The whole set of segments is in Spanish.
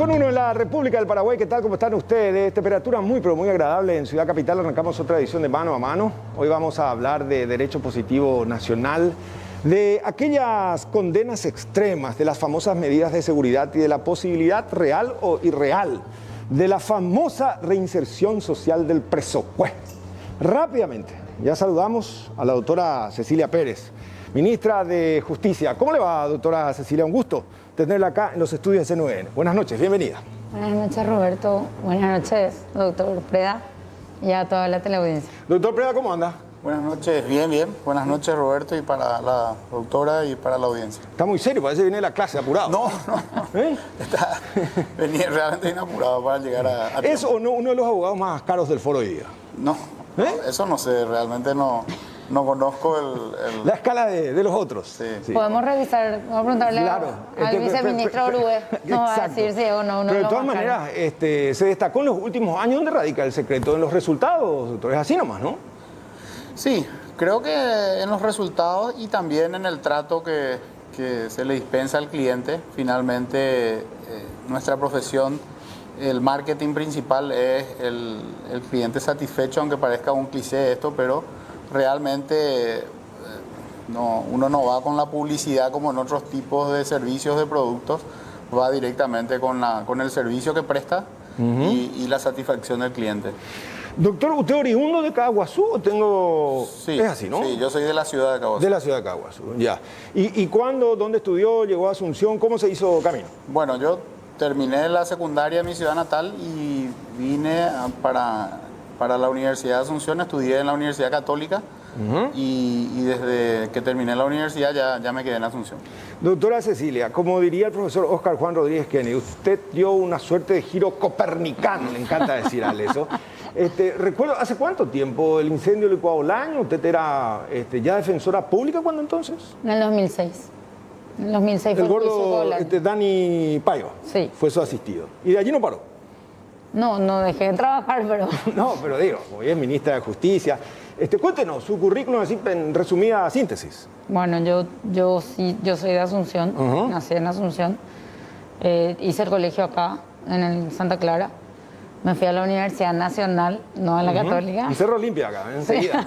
con uno en la República del Paraguay. ¿Qué tal? ¿Cómo están ustedes? Temperatura muy, pero muy agradable en Ciudad Capital. Arrancamos otra edición de Mano a Mano. Hoy vamos a hablar de derecho positivo nacional, de aquellas condenas extremas, de las famosas medidas de seguridad y de la posibilidad real o irreal de la famosa reinserción social del preso. Pues, rápidamente, ya saludamos a la doctora Cecilia Pérez, ministra de Justicia. ¿Cómo le va, doctora Cecilia? Un gusto tenerla acá en los estudios de CNN. Buenas noches, bienvenida. Buenas noches, Roberto. Buenas noches, doctor Preda, y a toda la teleaudiencia. Doctor Preda, ¿cómo anda? Buenas noches, bien, bien. Buenas noches, Roberto, y para la doctora y para la audiencia. Está muy serio, parece que viene de la clase apurado. No. ¿Eh? Venía realmente bien apurado para llegar a ¿Es o no uno de los abogados más caros del foro hoy día? No, eso no sé, realmente no conozco la escala de los otros. Sí. Sí. Podemos revisar, vamos a preguntarle al viceministro Orue, nos va a decir si o no. Pero de todas maneras, se destacó en los últimos años. ¿Dónde radica el secreto? En los resultados, doctor. Es así nomás, ¿no? Sí, creo que en los resultados y también en el trato que se le dispensa al cliente. Finalmente, nuestra profesión, el marketing principal es el cliente satisfecho, aunque parezca un cliché esto, pero realmente uno no va con la publicidad como en otros tipos de servicios, de productos, va directamente con el servicio que presta y la satisfacción del cliente. Doctor, ¿usted oriundo de Caguazú o tengo...? Sí, es así, ¿no? Sí, yo soy de la ciudad de Caguazú. De la ciudad de Caguazú, ya. ¿Y cuándo, dónde estudió, llegó a Asunción? ¿Cómo se hizo camino? Bueno, yo terminé la secundaria en mi ciudad natal y vine para la Universidad de Asunción. Estudié en la Universidad Católica y desde que terminé la universidad ya me quedé en Asunción. Doctora Cecilia, como diría el profesor Oscar Juan Rodríguez Kennedy, usted dio una suerte de giro copernicano, le encanta decirle eso. Recuerdo, ¿hace cuánto tiempo el incendio del Licuadolaño? ¿Usted era ya defensora pública cuando entonces? En el 2006. En el 2006 el fue gordo Dani Paiva. Sí. Fue su asistido. ¿Y de allí no paró? No dejé de trabajar, pero... No, pero digo, como es ministra de Justicia. Cuéntenos su currículum así en resumida síntesis. Bueno, yo soy de Asunción, nací en Asunción. Hice el colegio acá, en Santa Clara. Me fui a la Universidad Nacional, no a la Católica. Y Cerro Limpia acá, enseguida.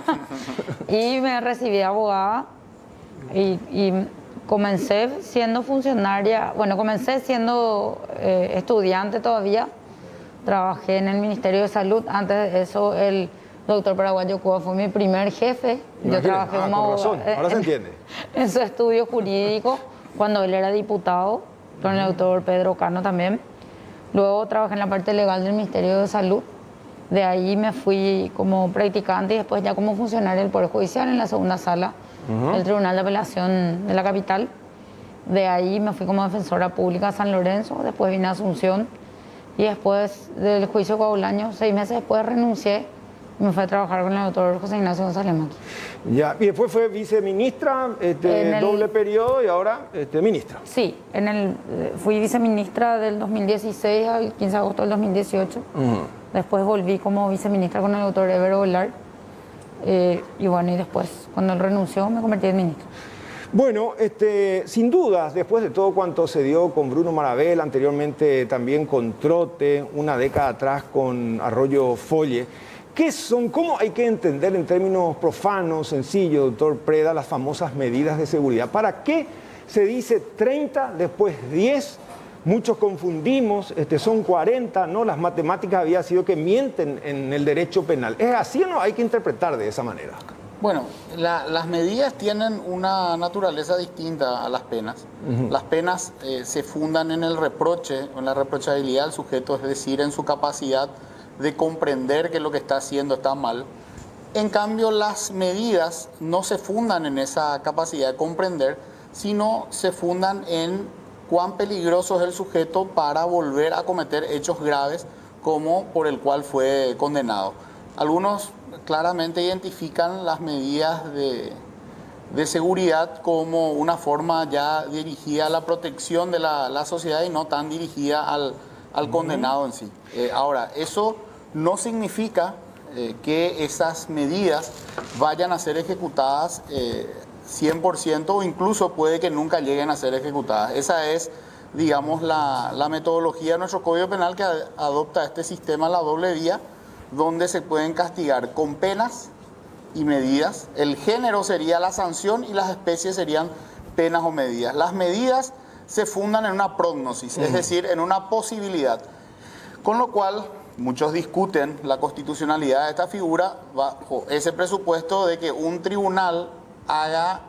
Sí. Y me recibí de abogada y comencé siendo funcionaria, bueno, comencé siendo estudiante todavía. Trabajé en el Ministerio de Salud. Antes de eso, el doctor Paraguayo Cuba fue mi primer jefe. Yo trabajé como abogada. Ahora se entiende. En su estudio jurídico, cuando él era diputado, con el doctor Pedro Cano también. Luego trabajé en la parte legal del Ministerio de Salud. De ahí me fui como practicante y después ya como funcionaria del Poder Judicial en la segunda sala del Tribunal de Apelación de la capital. De ahí me fui como defensora pública a San Lorenzo, después vine a Asunción y después del juicio Coahulanyo, 6 meses después renuncié y me fui a trabajar con el doctor José Ignacio González Maqui. Ya, y después fue viceministra, doble periodo y ahora ministra. Sí, fui viceministra del 2016 al 15 de agosto del 2018. Después volví como viceministra con el doctor Evero Velar. Y bueno, y después, cuando él renunció, me convertí en ministra. Bueno, sin dudas, después de todo cuanto se dio con Bruno Marabel, anteriormente también con Trote, una década atrás con Arroyo Folle, ¿qué son? ¿Cómo hay que entender en términos profanos, sencillos, doctor Preda, las famosas medidas de seguridad? ¿Para qué se dice 30, después 10? Muchos confundimos, son 40, ¿no? Las matemáticas había sido que mienten en el derecho penal. ¿Es así o no? Hay que interpretar de esa manera. Bueno, las medidas tienen una naturaleza distinta a las penas. Las penas se fundan en el reproche, en la reprochabilidad del sujeto, es decir, en su capacidad de comprender que lo que está haciendo está mal. En cambio, las medidas no se fundan en esa capacidad de comprender, sino se fundan en cuán peligroso es el sujeto para volver a cometer hechos graves como por el cual fue condenado. Algunos claramente identifican las medidas de seguridad como una forma ya dirigida a la protección de la sociedad y no tan dirigida al condenado en sí. Ahora, eso no significa que esas medidas vayan a ser ejecutadas 100% o incluso puede que nunca lleguen a ser ejecutadas. Esa es digamos, la metodología de nuestro Código Penal que adopta este sistema, la doble vía, donde se pueden castigar con penas y medidas. El género sería la sanción y las especies serían penas o medidas. Las medidas se fundan en una prognosis, es decir, en una posibilidad. Con lo cual, muchos discuten la constitucionalidad de esta figura bajo ese presupuesto de que un tribunal haga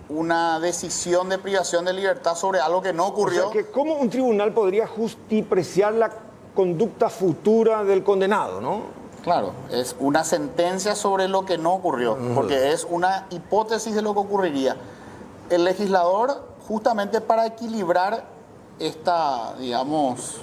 una decisión de privación de libertad sobre algo que no ocurrió. O sea, que ¿cómo un tribunal podría justipreciar la conducta futura del condenado, no? Claro, es una sentencia sobre lo que no ocurrió, porque es una hipótesis de lo que ocurriría. El legislador, justamente para equilibrar esta, digamos,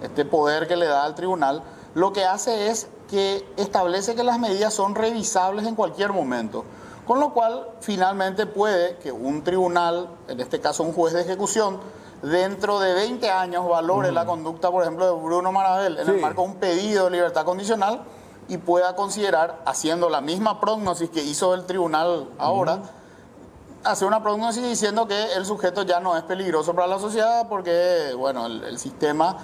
este poder que le da al tribunal, lo que hace es que establece que las medidas son revisables en cualquier momento. Con lo cual, finalmente puede que un tribunal, en este caso un juez de ejecución, dentro de 20 años valore la conducta, por ejemplo, de Bruno Marabel en el marco de un pedido de libertad condicional y pueda considerar, haciendo la misma prognosis que hizo el tribunal ahora, hacer una prognosis diciendo que el sujeto ya no es peligroso para la sociedad porque, bueno, el sistema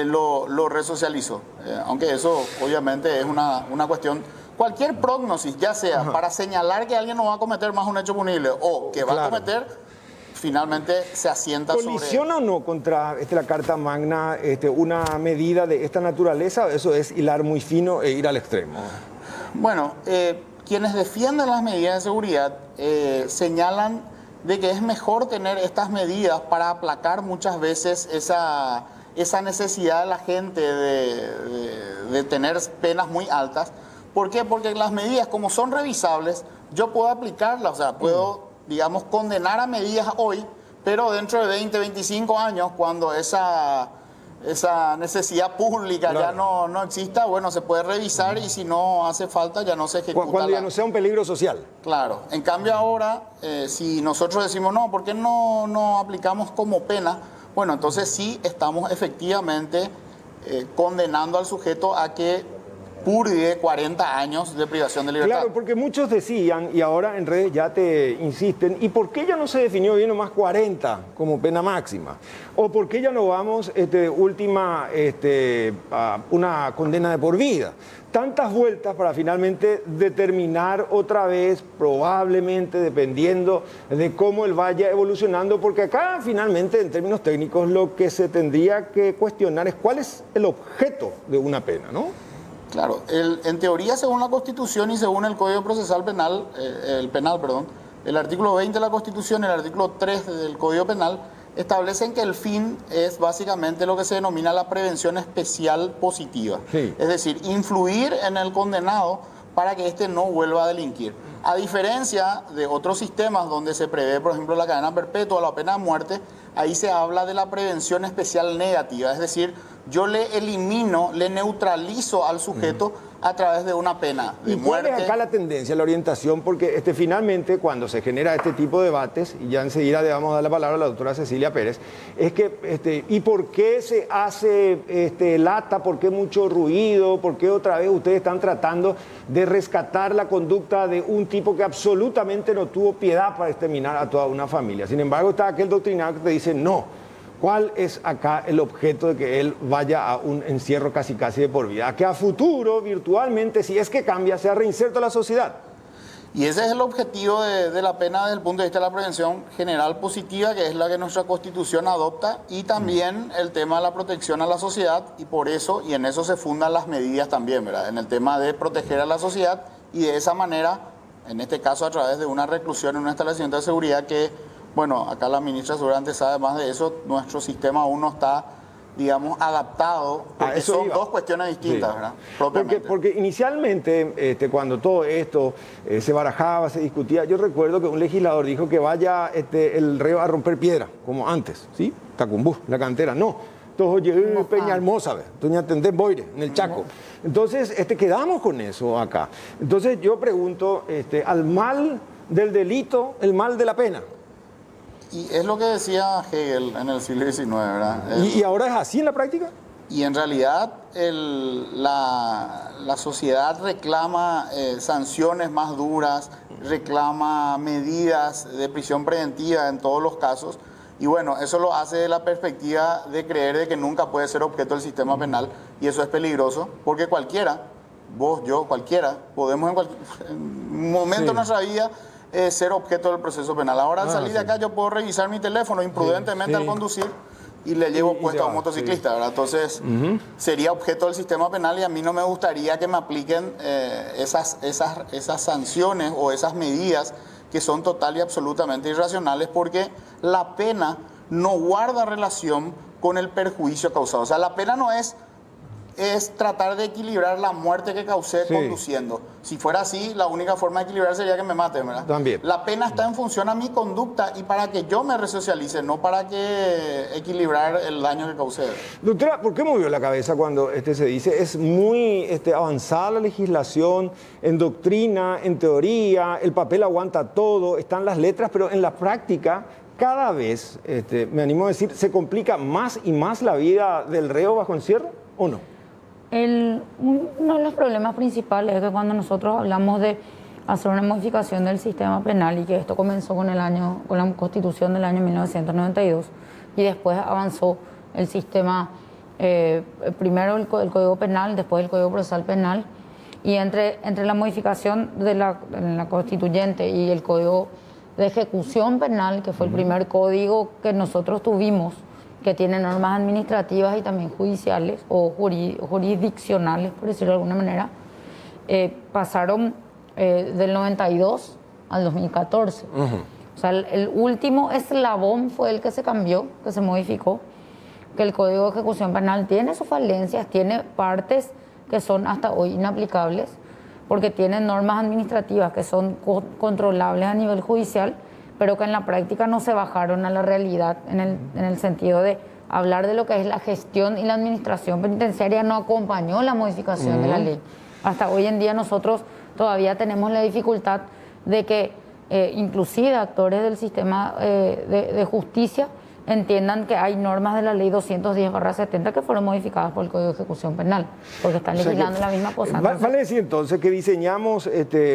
lo resocializó. Aunque eso obviamente es una cuestión. Cualquier prognosis, ya sea para señalar que alguien no va a cometer más un hecho punible o que va a cometer, finalmente se asienta sobre... ¿Colisiona o no contra la Carta Magna una medida de esta naturaleza? Eso es hilar muy fino e ir al extremo. Bueno, quienes defienden las medidas de seguridad señalan de que es mejor tener estas medidas para aplacar muchas veces esa necesidad de la gente de tener penas muy altas. ¿Por qué? Porque las medidas, como son revisables, yo puedo aplicarlas, o sea, puedo, digamos, condenar a medidas hoy, pero dentro de 20, 25 años, cuando esa necesidad pública ya no exista, bueno, se puede revisar y si no hace falta ya no se ejecuta. Cuando ya no sea un peligro social. Claro. En cambio ahora, si nosotros decimos, no, ¿por qué no aplicamos como pena? Bueno, entonces sí estamos efectivamente condenando al sujeto a que purgue 40 años de privación de libertad. Claro, porque muchos decían, y ahora en redes ya te insisten, ¿y por qué ya no se definió bien nomás 40 como pena máxima? ¿O por qué ya no vamos a una condena de por vida? Tantas vueltas para finalmente determinar otra vez, probablemente dependiendo de cómo él vaya evolucionando, porque acá finalmente en términos técnicos lo que se tendría que cuestionar es cuál es el objeto de una pena, ¿no? Claro, en teoría, según la Constitución y según el Código Procesal Penal, el artículo 20 de la Constitución y el artículo 3 del Código Penal establecen que el fin es básicamente lo que se denomina la prevención especial positiva. Sí. Es decir, influir en el condenado para que éste no vuelva a delinquir. A diferencia de otros sistemas donde se prevé, por ejemplo, la cadena perpetua o la pena de muerte, ahí se habla de la prevención especial negativa, es decir, yo le elimino, le neutralizo al sujeto a través de una pena de muerte. ¿Y cuál es acá la tendencia, la orientación? Porque finalmente cuando se genera este tipo de debates, y ya enseguida le vamos a dar la palabra a la doctora Cecilia Pérez, es que, ¿y por qué se hace lata? ¿Por qué mucho ruido? ¿Por qué otra vez ustedes están tratando de rescatar la conducta de un tipo que absolutamente no tuvo piedad para exterminar a toda una familia? Sin embargo, está aquel doctrinado que te dice, no. ¿Cuál es acá el objeto de que él vaya a un encierro casi de por vida? Que a futuro, virtualmente, si es que cambia, sea reinserto a la sociedad. Y ese es el objetivo de la pena desde el punto de vista de la prevención general positiva, que es la que nuestra Constitución adopta, y también el tema de la protección a la sociedad, y por eso, y en eso se fundan las medidas también, ¿verdad? En el tema de proteger a la sociedad, y de esa manera, en este caso a través de una reclusión en un establecimiento de seguridad que, bueno, acá la ministra seguramente sabe más de eso, nuestro sistema aún no está, digamos, adaptado, porque son dos cuestiones distintas, ¿verdad? Porque inicialmente, cuando todo esto se barajaba, se discutía, yo recuerdo que un legislador dijo que vaya el reo a romper piedra, como antes, ¿sí? Tacumbú, la cantera, no. Entonces, oye, Peñahermosa, Doña Tendé Boire, en el Chaco. Entonces, quedamos con eso acá. Entonces, yo pregunto, al mal del delito, el mal de la pena. Y es lo que decía Hegel en el siglo XIX, ¿verdad? ¿Y ahora es así en la práctica? Y en realidad la sociedad reclama sanciones más duras, reclama medidas de prisión preventiva en todos los casos, Y bueno, eso lo hace de la perspectiva de creer de que nunca puede ser objeto del sistema penal, y eso es peligroso, porque cualquiera, vos, yo, cualquiera, podemos en un momento de nuestra vida ser objeto del proceso penal. Ahora al salir de acá yo puedo revisar mi teléfono imprudentemente al conducir y le llevo puesto a un motociclista, ¿verdad? Entonces sería objeto del sistema penal, y a mí no me gustaría que me apliquen esas sanciones o esas medidas que son total y absolutamente irracionales, porque la pena no guarda relación con el perjuicio causado. O sea, la pena no es tratar de equilibrar la muerte que causé conduciendo. Si fuera así, la única forma de equilibrar sería que me maten, ¿verdad? También. La pena está en función a mi conducta y para que yo me resocialice, no para que equilibrar el daño que causé. Doctora, ¿por qué movió la cabeza cuando se dice? Es muy avanzada la legislación, en doctrina, en teoría, el papel aguanta todo, están las letras, pero en la práctica cada vez, me animo a decir, se complica más y más la vida del reo bajo encierro, ¿o no? Uno de los problemas principales es que cuando nosotros hablamos de hacer una modificación del sistema penal, y que esto comenzó con la Constitución del año 1992 y después avanzó el sistema, primero el Código Penal, después el Código Procesal Penal, y entre la modificación de la Constituyente y el Código de Ejecución Penal, que fue el primer código que nosotros tuvimos, que tiene normas administrativas y también judiciales o jurisdiccionales, por decirlo de alguna manera, pasaron del 92 al 2014. O sea, el último eslabón fue el que se cambió, que se modificó, que el Código de Ejecución Penal tiene sus falencias, tiene partes que son hasta hoy inaplicables, porque tiene normas administrativas que son controlables a nivel judicial, pero que en la práctica no se bajaron a la realidad en el sentido de hablar de lo que es la gestión, y la administración penitenciaria no acompañó la modificación de la ley. Hasta hoy en día nosotros todavía tenemos la dificultad de que inclusive actores del sistema de justicia entiendan que hay normas de la ley 210/70 que fueron modificadas por el Código de Ejecución Penal, porque están legislando la misma cosa. Vale decir entonces que diseñamos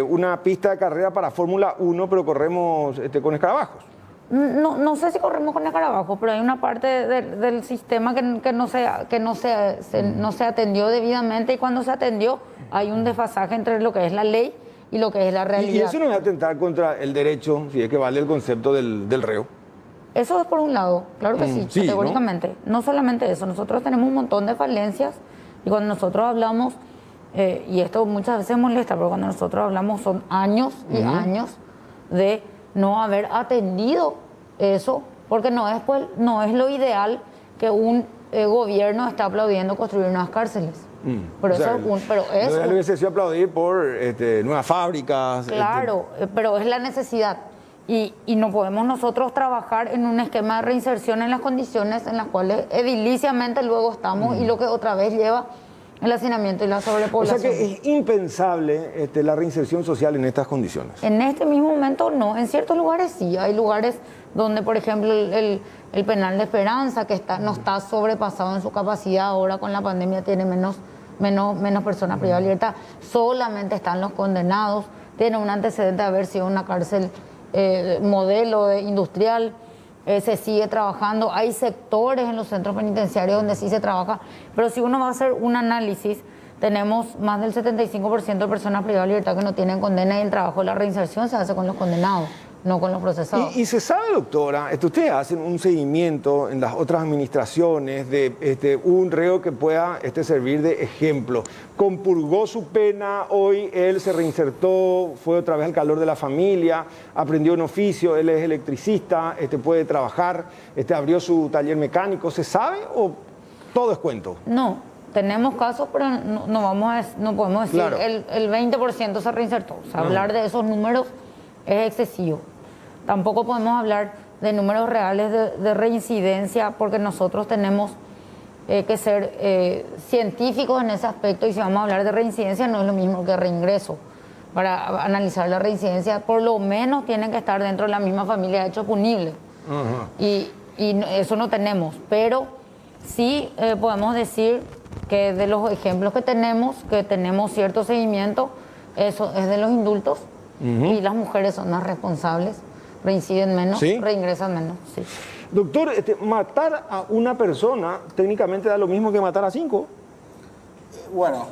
una pista de carrera para Fórmula 1, pero corremos con escarabajos. No sé si corremos con escarabajos, pero hay una parte del sistema que no se atendió debidamente, y cuando se atendió hay un desfasaje entre lo que es la ley y lo que es la realidad. ¿Y eso no es atentar contra el derecho, si es que vale el concepto del reo? Eso es por un lado, claro que sí, categóricamente. ¿No? Solamente eso, nosotros tenemos un montón de falencias, y cuando nosotros hablamos, y esto muchas veces molesta, pero cuando nosotros hablamos son años y años de no haber atendido eso, porque no es lo ideal que un gobierno está aplaudiendo construir nuevas cárceles. Pero no hubiese sido aplaudir por nuevas fábricas. Claro, pero es la necesidad. Y no podemos nosotros trabajar en un esquema de reinserción en las condiciones en las cuales ediliciamente luego estamos, y lo que otra vez lleva el hacinamiento y la sobrepoblación. O sea que es impensable la reinserción social en estas condiciones. En este mismo momento no, en ciertos lugares sí. Hay lugares donde, por ejemplo, el penal de Esperanza, que no está sobrepasado en su capacidad ahora con la pandemia, tiene menos personas privadas de libertad, solamente están los condenados, tiene un antecedente de haber sido una cárcel modelo industrial, se sigue trabajando. Hay sectores en los centros penitenciarios donde sí se trabaja, pero si uno va a hacer un análisis, tenemos más del 75% de personas privadas de libertad que no tienen condena, y el trabajo de la reinserción se hace con los condenados, no con los procesados. Y se sabe, doctora, ustedes hacen un seguimiento en las otras administraciones de un reo que pueda servir de ejemplo. Compurgó su pena, hoy él se reinsertó, fue otra vez al calor de la familia, aprendió un oficio, él es electricista, puede trabajar, abrió su taller mecánico. ¿Se sabe o todo es cuento? No, tenemos casos, pero no podemos decir claro. El 20% se reinsertó. O sea, hablar de esos números es excesivo. Tampoco podemos hablar de números reales de reincidencia, porque nosotros tenemos que ser científicos en ese aspecto, y si vamos a hablar de reincidencia no es lo mismo que reingreso. Para analizar la reincidencia, por lo menos tienen que estar dentro de la misma familia de hecho punible. Y eso no tenemos, pero sí podemos decir que de los ejemplos que tenemos cierto seguimiento, eso es de los indultos, y las mujeres son las responsables, reinciden menos, reingresan menos. Sí. Doctor, matar a una persona técnicamente da lo mismo que matar a 5. Bueno,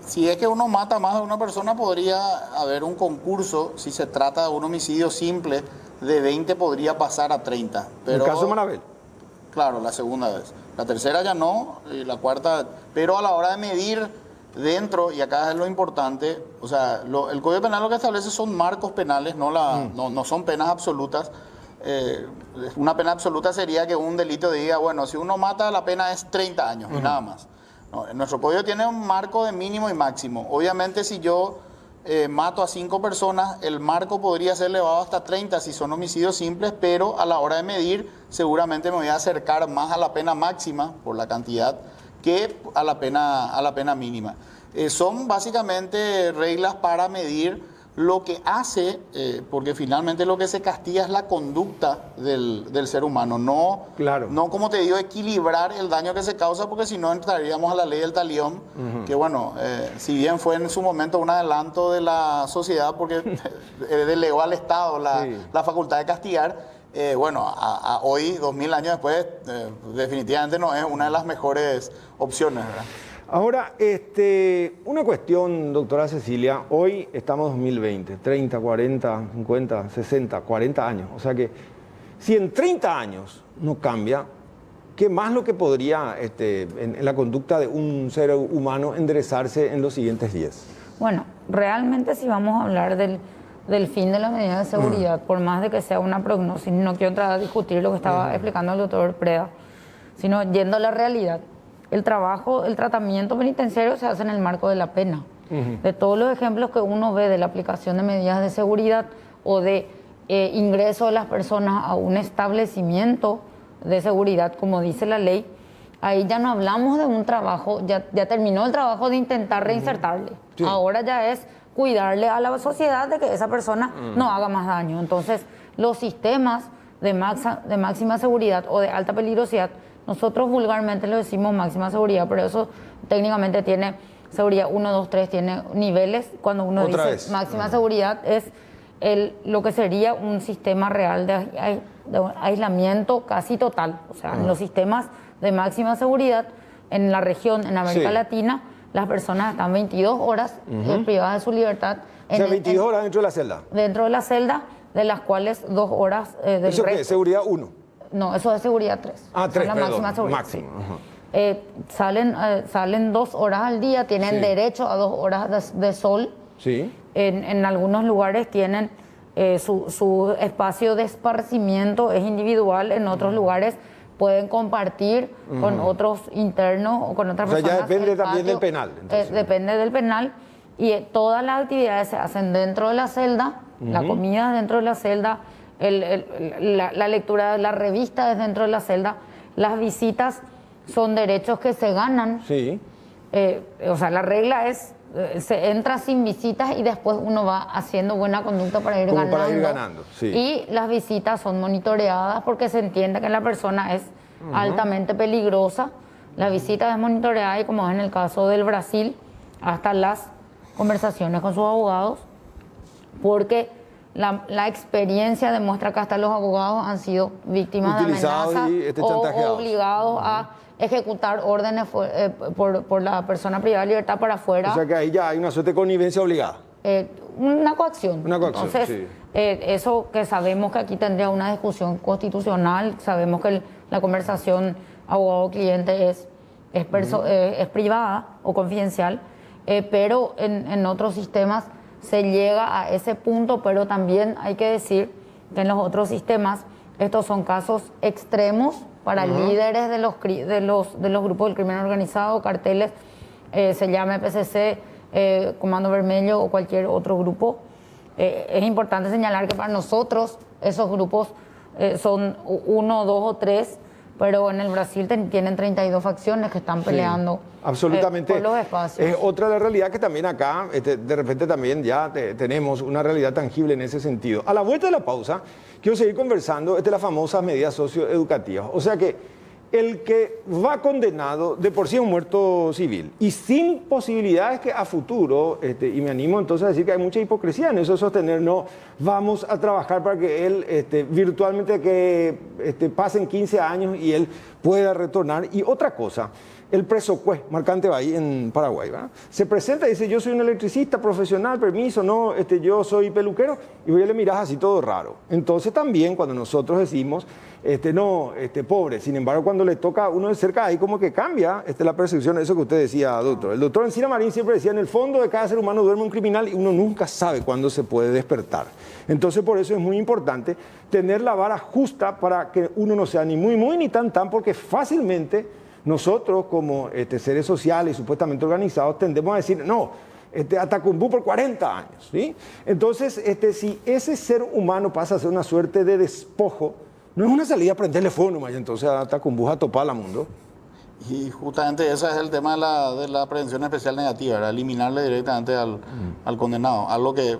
si es que uno mata más de una persona, podría haber un concurso. Si se trata de un homicidio simple, de 20 podría pasar a 30. Pero, el caso de Marabel. Claro, la segunda vez. La tercera ya no, y la cuarta. Pero a la hora de medir dentro, y acá es lo importante, o sea, el Código Penal lo que establece son marcos penales, no son penas absolutas. Una pena absoluta sería que un delito diga, bueno, si uno mata, la pena es 30 años y nada más. No, nuestro código tiene un marco de mínimo y máximo. Obviamente, si yo mato a 5 personas, el marco podría ser elevado hasta 30 si son homicidios simples, pero a la hora de medir, seguramente me voy a acercar más a la pena máxima por la cantidad que a la pena mínima. Son básicamente reglas para medir lo que hace, porque finalmente lo que se castiga es la conducta del ser humano, no, claro. No, como te digo, equilibrar el daño que se causa, porque si no entraríamos a la ley del talión, que bueno, si bien fue en su momento un adelanto de la sociedad, porque delegó al Estado la facultad de castigar, bueno, hoy, 2000 años después, definitivamente no es una de las mejores opciones, ¿verdad? Ahora, una cuestión, doctora Cecilia, hoy estamos en 2020, 30, 40, 50, 60, 40 años. O sea que si en 30 años no cambia, ¿qué más lo que podría en la conducta de un ser humano enderezarse en los siguientes 10? Bueno, realmente si vamos a hablar del fin de la medida de seguridad, por más de que sea una prognosis, no quiero entrar a discutir lo que estaba explicando el doctor Preda, sino yendo a la realidad. El tratamiento penitenciario se hace en el marco de la pena. De todos los ejemplos que uno ve de la aplicación de medidas de seguridad o de ingreso de las personas a un establecimiento de seguridad, como dice la ley, ahí ya no hablamos de un trabajo, ya terminó el trabajo de intentar reinsertarle. Sí. Ahora ya es cuidarle a la sociedad de que esa persona no haga más daño. Entonces, los sistemas de máxima seguridad o de alta peligrosidad, nosotros vulgarmente lo decimos máxima seguridad, pero eso técnicamente tiene seguridad 1, 2, 3, tiene niveles. Cuando uno dice máxima seguridad es lo que sería un sistema real de aislamiento casi total. O sea, en los sistemas de máxima seguridad en la región, en América Latina, las personas están 22 horas privadas de su libertad. O sea, 22 horas dentro de la celda. Dentro de la celda, de las cuales 2 horas del ¿Eso qué? resto. ¿Seguridad 1? No, eso es seguridad 3. Ah, 3, la máxima seguridad. Máximo. Salen 2 horas al día, tienen derecho a 2 horas de sol. Sí. En algunos lugares tienen su espacio de esparcimiento, es individual, en otros lugares pueden compartir con otros internos o con otras personas. O sea, ya depende también del penal. Depende del penal y todas las actividades se hacen dentro de la celda, la comida dentro de la celda, la lectura de la revista es dentro de la celda, las visitas son derechos que se ganan. Sí. O sea, la regla es, se entra sin visitas y después uno va haciendo buena conducta para ir ganando. Para ir ganando, sí. Y las visitas son monitoreadas porque se entiende que la persona es altamente peligrosa. La visita es monitoreada y, como es en el caso del Brasil, hasta las conversaciones con sus abogados, porque la experiencia demuestra que hasta los abogados han sido víctimas de amenazas o obligados a ejecutar órdenes por la persona privada de libertad para afuera. O sea que ahí ya hay una suerte de connivencia obligada. Una coacción. Una coacción. Entonces, eso que sabemos que aquí tendría una discusión constitucional, sabemos que la conversación abogado-cliente es privada o confidencial, pero en otros sistemas se llega a ese punto, pero también hay que decir que en los otros sistemas estos son casos extremos para líderes de los grupos del crimen organizado, carteles, se llame PCC, Comando Vermelho o cualquier otro grupo. Es importante señalar que para nosotros esos grupos son 1, 2 o 3, pero en el Brasil tienen 32 facciones que están peleando absolutamente. Por los espacios. Es otra de la realidad que también acá, de repente también ya tenemos una realidad tangible en ese sentido. A la vuelta de la pausa, quiero seguir conversando de las famosas medidas socioeducativas. O sea que el que va condenado de por sí es un muerto civil y sin posibilidades que a futuro, y me animo entonces a decir que hay mucha hipocresía en eso, sostener, no, vamos a trabajar para que él virtualmente que pasen 15 años y él pueda retornar. Y otra cosa, el preso Marcante Bahí en Paraguay, ¿verdad? Se presenta y dice, yo soy un electricista profesional, permiso, no, yo soy peluquero, y vos le mirás así todo raro. Entonces también cuando nosotros decimos, pobre, sin embargo cuando le toca a uno de cerca, ahí como que cambia la percepción, eso que usted decía, doctor. El doctor Encina Marín siempre decía, en el fondo de cada ser humano duerme un criminal y uno nunca sabe cuándo se puede despertar. Entonces por eso es muy importante tener la vara justa para que uno no sea ni muy, muy, ni tan, tan, porque fácilmente nosotros como seres sociales supuestamente organizados tendemos a decir, no, Atacumbú por 40 años, ¿sí? Entonces, si ese ser humano pasa a ser una suerte de despojo, no es una salida a prenderle fuego, y entonces a Atacumbú a topar al mundo. Y justamente ese es el tema de la prevención especial negativa, ¿verdad? Eliminarle directamente al condenado, algo que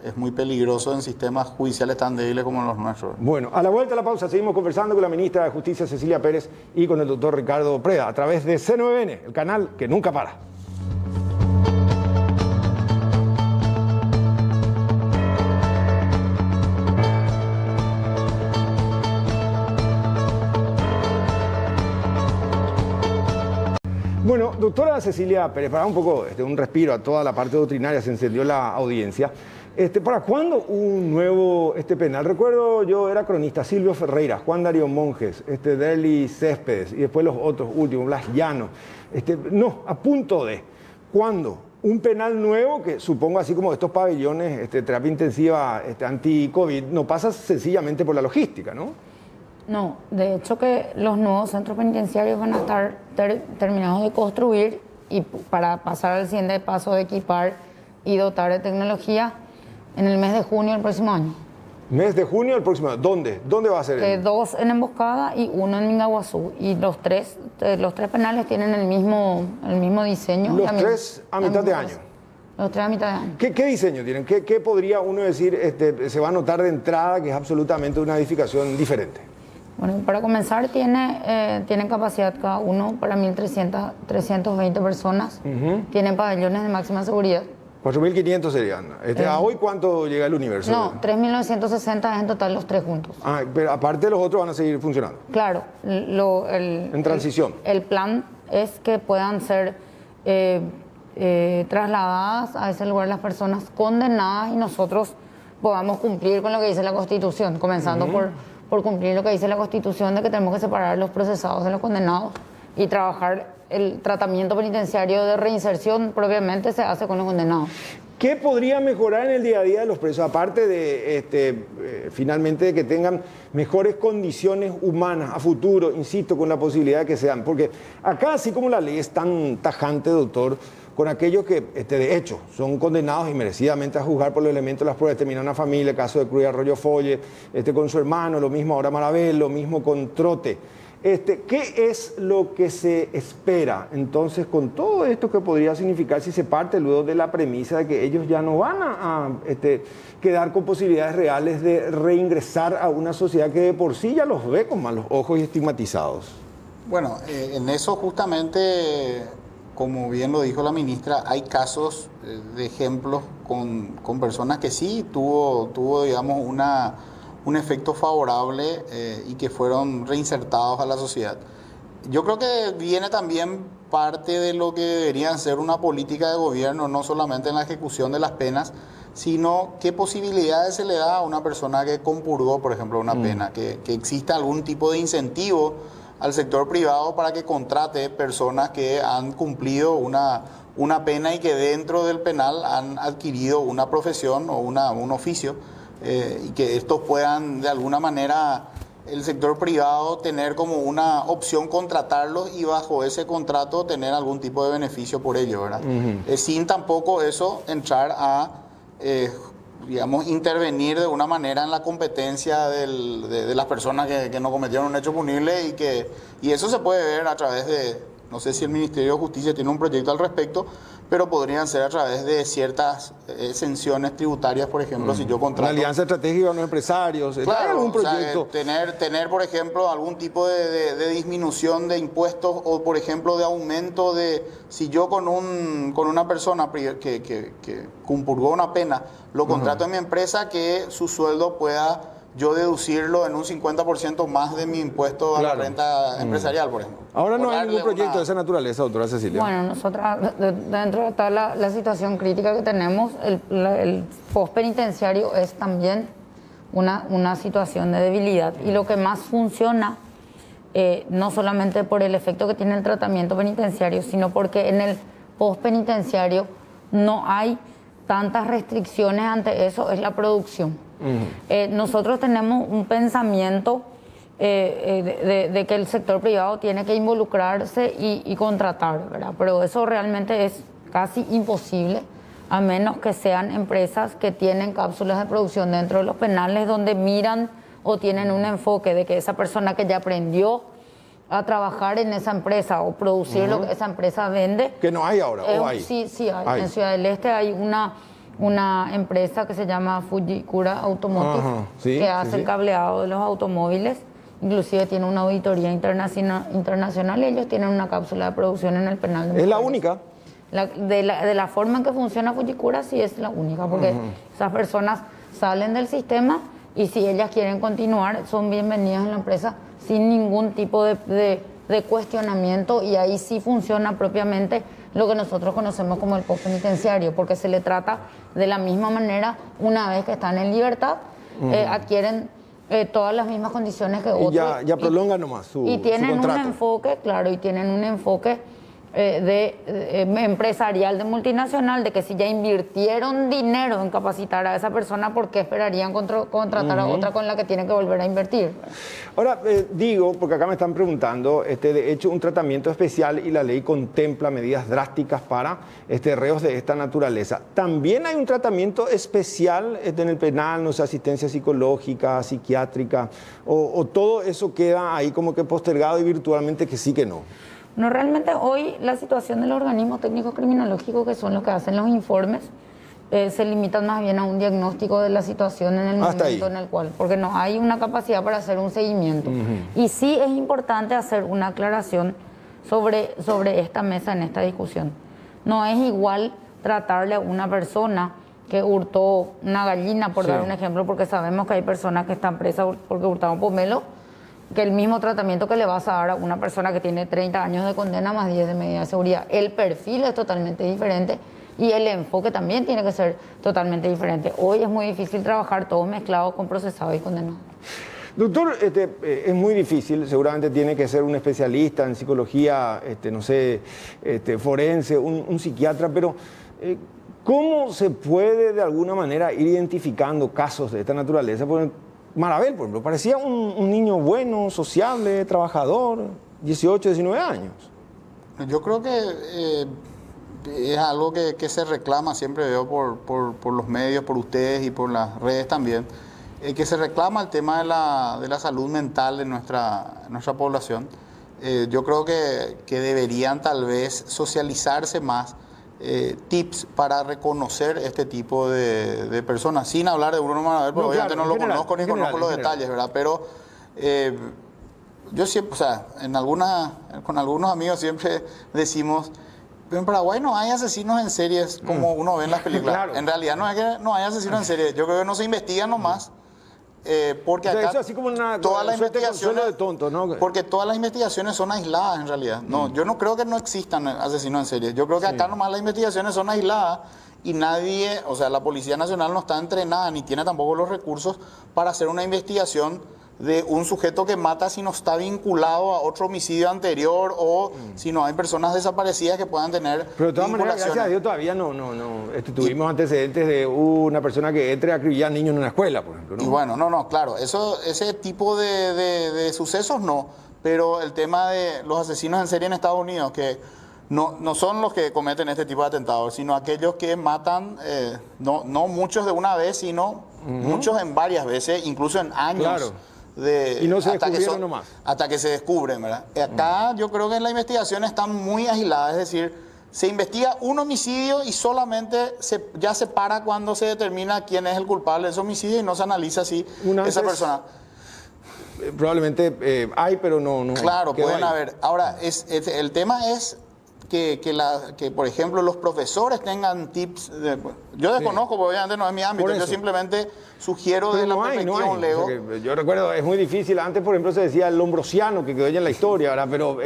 es muy peligroso en sistemas judiciales tan débiles como los nuestros. Bueno, a la vuelta de la pausa seguimos conversando con la ministra de Justicia Cecilia Pérez y con el doctor Ricardo Preda a través de C9N, el canal que nunca para. Bueno, doctora Cecilia Pérez, para un poco un respiro a toda la parte doctrinaria, se encendió la audiencia. ¿Para cuándo un nuevo penal? Recuerdo, yo era cronista, Silvio Ferreira, Juan Darío Monjes, Derli Céspedes y después los otros últimos, Blas Llano. No, a punto de. ¿Cuándo? Un penal nuevo que supongo, así como estos pabellones, terapia intensiva anti-COVID, no pasa sencillamente por la logística, ¿no? No, de hecho que los nuevos centros penitenciarios van a estar terminados de construir y para pasar al siguiente paso de equipar y dotar de tecnología en el mes de junio del próximo año. ¿Mes de junio del próximo año? ¿Dónde? ¿Dónde va a ser? 2 en Emboscada y 1 en Mingaguazú. Y los tres penales tienen el mismo diseño. ¿Los tres a mitad de año? Los 3 a mitad de año. ¿Qué diseño tienen? ¿Qué podría uno decir se va a notar de entrada que es absolutamente una edificación diferente? Bueno, para comenzar, tienen capacidad cada uno para 1.320 personas. Tienen pabellones de máxima seguridad. 4.500 serían. ¿A hoy cuánto llega el universo? No, 3.960 es en total los tres juntos. Ah, pero aparte los otros van a seguir funcionando. Claro. En transición. El plan es que puedan ser trasladadas a ese lugar las personas condenadas y nosotros podamos cumplir con lo que dice la Constitución, comenzando por cumplir lo que dice la Constitución de que tenemos que separar los procesados de los condenados y trabajar el tratamiento penitenciario de reinserción propiamente se hace con los condenados. ¿Qué podría mejorar en el día a día de los presos? Aparte de, finalmente, de que tengan mejores condiciones humanas a futuro, insisto, con la posibilidad de que sean. Porque acá, así como la ley es tan tajante, doctor, con aquellos que, de hecho, son condenados inmerecidamente a juzgar por los elementos de las pruebas, termina una familia, el caso de Cruz Arroyo Folle, con su hermano, lo mismo ahora Marabel, lo mismo con Trote. ¿Qué es lo que se espera entonces con todo esto que podría significar si se parte luego de la premisa de que ellos ya no van a quedar con posibilidades reales de reingresar a una sociedad que de por sí ya los ve con malos ojos y estigmatizados? Bueno, en eso justamente, como bien lo dijo la ministra, hay casos de ejemplos con personas que sí tuvo digamos, un efecto favorable y que fueron reinsertados a la sociedad. Yo creo que viene también parte de lo que debería ser una política de gobierno, no solamente en la ejecución de las penas, sino qué posibilidades se le da a una persona que compurgó, por ejemplo, una pena, que exista algún tipo de incentivo al sector privado para que contrate personas que han cumplido una pena y que dentro del penal han adquirido una profesión o un oficio. Y que estos puedan de alguna manera el sector privado tener como una opción contratarlos y bajo ese contrato tener algún tipo de beneficio por ello, ¿verdad? Sin tampoco eso entrar a digamos intervenir de una manera en la competencia de las personas que no cometieron un hecho punible y eso se puede ver a través de, no sé si el Ministerio de Justicia tiene un proyecto al respecto, pero podrían ser a través de ciertas exenciones tributarias, por ejemplo, si yo Una contrato... alianza estratégica con los empresarios. ¿Hay Claro, algún o sea, proyecto? tener, por ejemplo, algún tipo de disminución de impuestos o, por ejemplo, de aumento de... Si yo con una persona que compurgó una pena, lo contrato en mi empresa, que su sueldo pueda yo deducirlo en un 50% más de mi impuesto a la renta empresarial, por ejemplo. Ahora no Por hay ningún darle proyecto de esa naturaleza, doctora Cecilia. Bueno, nosotras, dentro de toda la situación crítica que tenemos, el postpenitenciario es también una situación de debilidad. Y lo que más funciona, no solamente por el efecto que tiene el tratamiento penitenciario, sino porque en el postpenitenciario no hay tantas restricciones ante eso, es la producción. Nosotros tenemos un pensamiento de que el sector privado tiene que involucrarse y contratar, ¿verdad? Pero eso realmente es casi imposible, a menos que sean empresas que tienen cápsulas de producción dentro de los penales donde miran o tienen un enfoque de que esa persona que ya aprendió a trabajar en esa empresa o producir lo que esa empresa vende. Que no hay ahora, ¿o hay? Sí hay. En Ciudad del Este hay una empresa que se llama Fujikura Automotive, que hace el cableado de los automóviles. Inclusive tiene una auditoría internacional y ellos tienen una cápsula de producción en el penal. ¿Es la única? De la forma en que funciona Fujikura, sí es la única, porque esas personas salen del sistema y si ellas quieren continuar, son bienvenidas en la empresa sin ningún tipo de cuestionamiento, y ahí sí funciona propiamente lo que nosotros conocemos como el postpenitenciario, porque se le trata de la misma manera una vez que están en libertad, adquieren todas las mismas condiciones que otros. Y ya prolongan nomás su Y tienen contrato. un enfoque, claro, y tienen un enfoque empresarial de multinacional, de que si ya invirtieron dinero en capacitar a esa persona, ¿por qué esperarían contratar a otra con la que tienen que volver a invertir? Ahora, digo, porque acá me están preguntando, de hecho, un tratamiento especial y la ley contempla medidas drásticas para reos de esta naturaleza. También hay un tratamiento especial en el penal, no sé, asistencia psicológica, psiquiátrica, o todo eso queda ahí como que postergado y virtualmente que sí que no. No, realmente hoy la situación de los organismos técnicos criminológicos, que son los que hacen los informes, se limitan más bien a un diagnóstico de la situación en el momento en el cual, porque no hay una capacidad para hacer un seguimiento. Y sí es importante hacer una aclaración sobre esta mesa en esta discusión. No es igual tratarle a una persona que hurtó una gallina, por dar un ejemplo, porque sabemos que hay personas que están presas porque hurtaron pomelo, que el mismo tratamiento que le vas a dar a una persona que tiene 30 años de condena más 10 de medida de seguridad. El perfil es totalmente diferente y el enfoque también tiene que ser totalmente diferente. Hoy es muy difícil trabajar todos mezclados con procesados y condenados. Doctor, es muy difícil, seguramente tiene que ser un especialista en psicología, no sé, forense, un psiquiatra, pero ¿cómo se puede de alguna manera ir identificando casos de esta naturaleza? Porque Marabel, por ejemplo, parecía un niño bueno, sociable, trabajador, 18, 19 años. Yo creo que es algo que se reclama, siempre veo por los medios, por ustedes y por las redes también, que se reclama el tema de la salud mental de nuestra población. Yo creo que deberían tal vez socializarse más tips para reconocer este tipo de personas, sin hablar de Bruno Marabel, porque obviamente no lo conozco ni conozco los detalles, ¿verdad? Pero yo siempre, o sea, con algunos amigos siempre decimos, en Paraguay no hay asesinos en series como uno ve en las películas. Claro. En realidad no es que no hay asesinos en serie, yo creo que no se investigan nomás. Porque acá eso así como todas las investigaciones de tonto, ¿no? Porque todas las investigaciones son aisladas en realidad. No, yo no creo que no existan asesinos en serie. Yo creo que acá nomás las investigaciones son aisladas y nadie, o sea, la Policía Nacional no está entrenada ni tiene tampoco los recursos para hacer una investigación de un sujeto que mata si no está vinculado a otro homicidio anterior o si no hay personas desaparecidas que puedan tener. Pero de todas maneras, gracias a Dios todavía no. Tuvimos antecedentes de una persona que entre a acribillar niños en una escuela, por ejemplo, ¿no? Y bueno, claro, ese tipo de sucesos no, pero el tema de los asesinos en serie en Estados Unidos, que no son los que cometen este tipo de atentados, sino aquellos que matan, no muchos de una vez, sino muchos en varias veces, incluso en años. Claro. Y no se descubrieron nomás. Hasta que se descubren, ¿verdad? Acá yo creo que la investigación está muy aislada, es decir, se investiga un homicidio y solamente ya se para cuando se determina quién es el culpable de ese homicidio y no se analiza si esa persona... Probablemente hay, pero no. Claro, quedó pueden ahí. haber. Ahora, el tema es que, por ejemplo, los profesores tengan tips. Yo desconozco, porque obviamente no es mi ámbito. Por Yo eso. simplemente sugiero Pero desde la no hay. perspectiva de un lego. O sea que yo recuerdo, es muy difícil. Antes, por ejemplo, se decía el lombrosiano, que quedó ya en la historia, ¿verdad? Pero